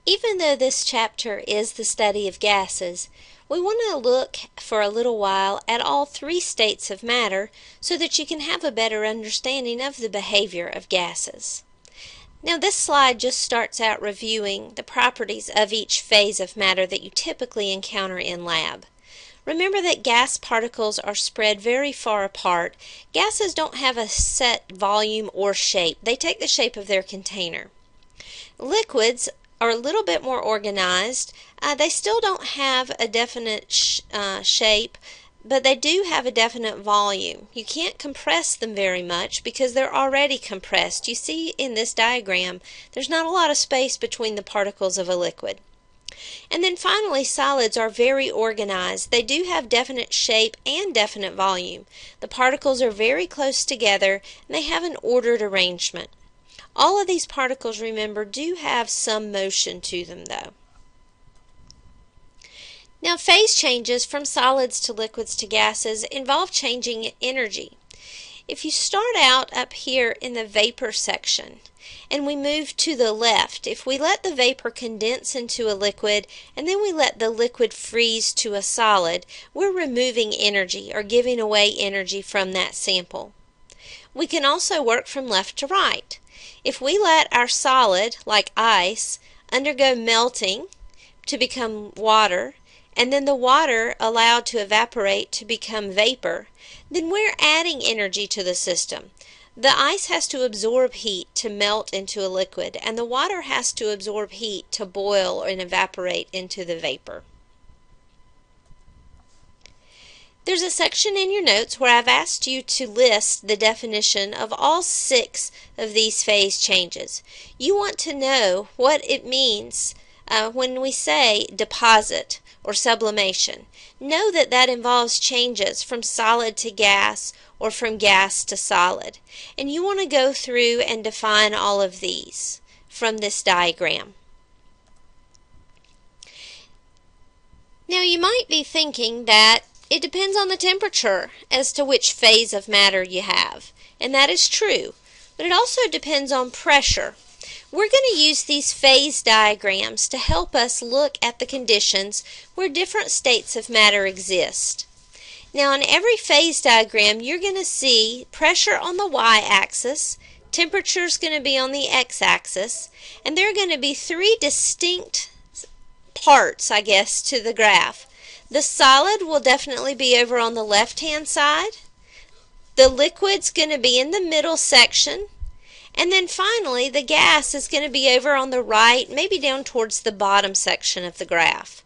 Even though this chapter is the study of gases, we want to look for a little while at all three states of matter so that you can have a better understanding of the behavior of gases. Now this slide just starts out reviewing the properties of each phase of matter that you typically encounter in lab. Remember that gas particles are spread very far apart. Gases don't have a set volume or shape. They take the shape of their container. Liquids are a little bit more organized. They still don't have a definite shape, but they do have a definite volume. You can't compress them very much because they're already compressed. You see in this diagram, there's not a lot of space between the particles of a liquid. And then finally, solids are very organized. They do have definite shape and definite volume. The particles are very close together and they have an ordered arrangement. All of these particles, remember, do have some motion to them though. Now phase changes from solids to liquids to gases involve changing energy. If you start out up here in the vapor section and we move to the left, if we let the vapor condense into a liquid and then we let the liquid freeze to a solid, we're removing energy or giving away energy from that sample. We can also work from left to right. If we let our solid, like ice, undergo melting to become water, and then the water allowed to evaporate to become vapor, then we're adding energy to the system. The ice has to absorb heat to melt into a liquid, and the water has to absorb heat to boil and evaporate into the vapor. There's a section in your notes where I've asked you to list the definition of all 6 of these phase changes. You want to know what it means when we say deposit or sublimation. Know that that involves changes from solid to gas or from gas to solid. And you want to go through and define all of these from this diagram. Now you might be thinking that it depends on the temperature as to which phase of matter you have, and that is true, but it also depends on pressure. We're going to use these phase diagrams to help us look at the conditions where different states of matter exist. Now on every phase diagram you're going to see pressure on the y-axis, temperature is going to be on the x-axis, and there are going to be 3 distinct parts, I guess, to the graph. The solid will definitely be over on the left-hand side. The liquid's going to be in the middle section. And then finally, the gas is going to be over on the right, maybe down towards the bottom section of the graph.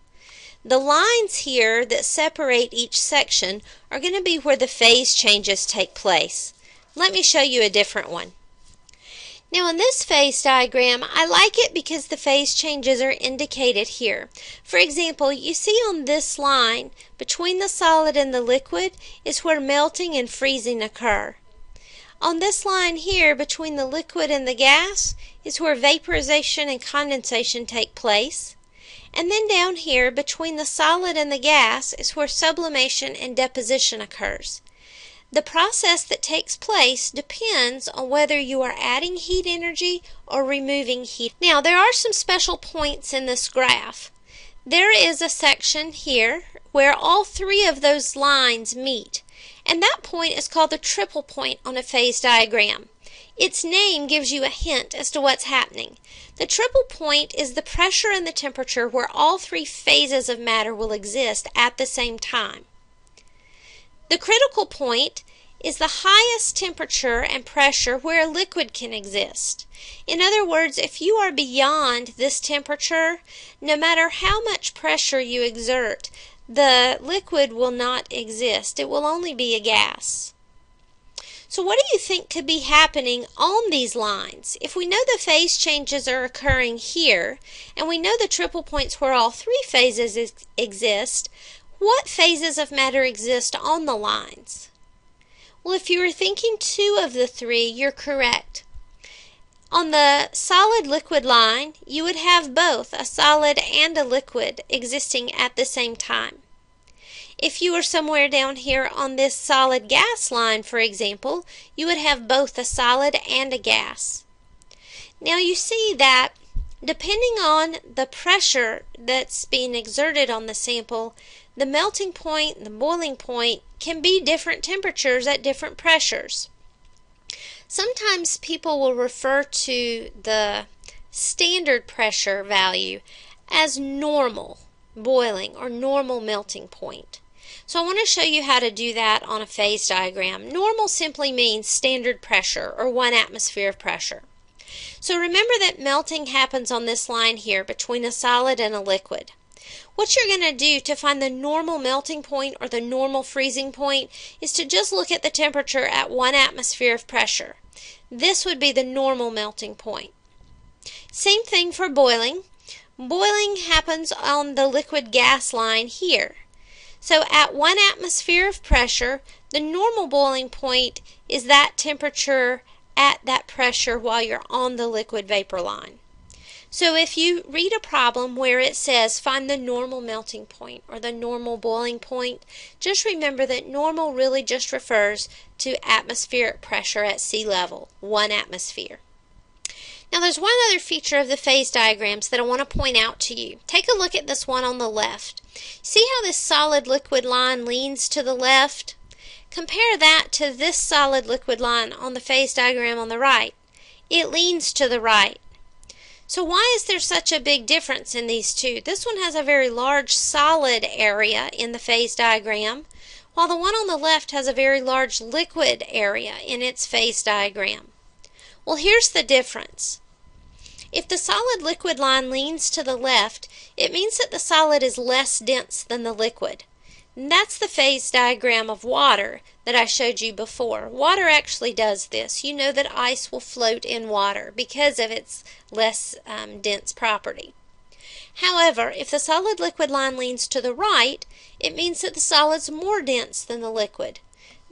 The lines here that separate each section are going to be where the phase changes take place. Let me show you a different one. Now in this phase diagram, I like it because the phase changes are indicated here. For example, you see on this line, between the solid and the liquid is where melting and freezing occur. On this line here, between the liquid and the gas, is where vaporization and condensation take place. And then down here, between the solid and the gas, is where sublimation and deposition occurs. The process that takes place depends on whether you are adding heat energy or removing heat. Now, there are some special points in this graph. There is a section here where all 3 of those lines meet, and that point is called the triple point on a phase diagram. Its name gives you a hint as to what's happening. The triple point is the pressure and the temperature where all 3 phases of matter will exist at the same time. The critical point is the highest temperature and pressure where a liquid can exist. In other words, if you are beyond this temperature, no matter how much pressure you exert, the liquid will not exist. It will only be a gas. So what do you think could be happening on these lines? If we know the phase changes are occurring here, and we know the triple points where all 3 phases exist, what phases of matter exist on the lines? Well, if you were thinking 2 of the 3, you're correct. On the solid-liquid line, you would have both a solid and a liquid existing at the same time. If you were somewhere down here on this solid-gas line, for example, you would have both a solid and a gas. Now you see that Depending on the pressure that's being exerted on the sample, the melting point and the boiling point can be different temperatures at different pressures. Sometimes people will refer to the standard pressure value as normal boiling or normal melting point. So I want to show you how to do that on a phase diagram. Normal simply means standard pressure or 1 atmosphere of pressure. So remember that melting happens on this line here between a solid and a liquid. What you're going to do to find the normal melting point or the normal freezing point is to just look at the temperature at 1 atmosphere of pressure. This would be the normal melting point. Same thing for boiling. Boiling happens on the liquid gas line here. So at 1 atmosphere of pressure, the normal boiling point is that temperature at that pressure while you're on the liquid vapor line. So if you read a problem where it says find the normal melting point or the normal boiling point, just remember that normal really just refers to atmospheric pressure at sea level, 1 atmosphere. Now there's one other feature of the phase diagrams that I want to point out to you. Take a look at this one on the left. See how this solid liquid line leans to the left? Compare that to this solid liquid line on the phase diagram on the right. It leans to the right. So why is there such a big difference in these two? This one has a very large solid area in the phase diagram, while the one on the left has a very large liquid area in its phase diagram. Well, here's the difference. If the solid liquid line leans to the left, it means that the solid is less dense than the liquid. And that's the phase diagram of water that I showed you before. Water actually does this. You know that ice will float in water because of its less dense property. However, if the solid liquid line leans to the right, it means that the solid's more dense than the liquid.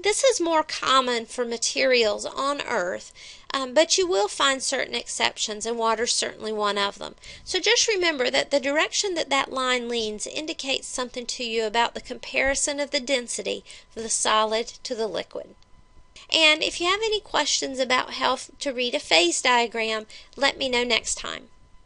This is more common for materials on Earth, but you will find certain exceptions, and water's certainly one of them. So just remember that the direction that that line leans indicates something to you about the comparison of the density of the solid to the liquid. And if you have any questions about how to read a phase diagram, let me know next time.